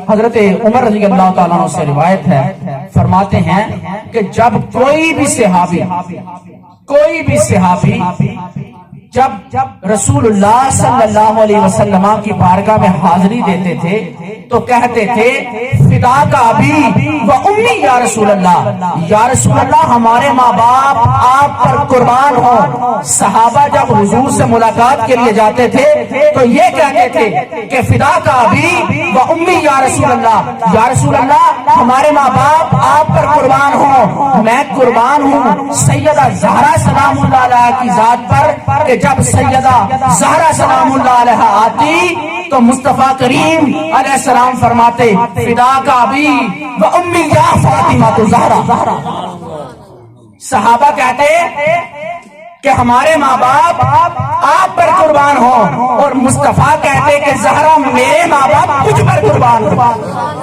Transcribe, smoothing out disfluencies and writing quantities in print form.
حضرت عمر رضی اللہ تعالیٰ عنہ سے روایت ہے، فرماتے ہیں کہ جب کوئی بھی صحابی جب رسول اللہ صلی اللہ علیہ وسلم کی بارگاہ میں حاضری دیتے تھے تو کہتے تھے فدا کا ابی و امی یا رسول اللہ ہمارے ماں باپ آپ پر قربان ہوں۔ صحابہ جب حضور سے ملاقات کے لیے جاتے تھے تو یہ کہتے تھے کہ فدا کا ابی و امی یا رسول اللہ ہمارے ماں باپ آپ پر قربان ہوں، میں قربان ہوں سیدہ زہرا سلام اللہ علیہ کی ذات پر کہ جب سیدہ زہرا سلام اللہ علیہ آتی تو مصطفیٰ کریم علیہ السلام فرماتے فدا کا ابی و امی یا فاطمہ تو زہرا۔ صحابہ کہتے کہ ہمارے ماں باپ آپ پر قربان ہوں، اور مصطفیٰ کہتے کہ زہرا میرے ماں باپ تجھ پر قربان ہوں۔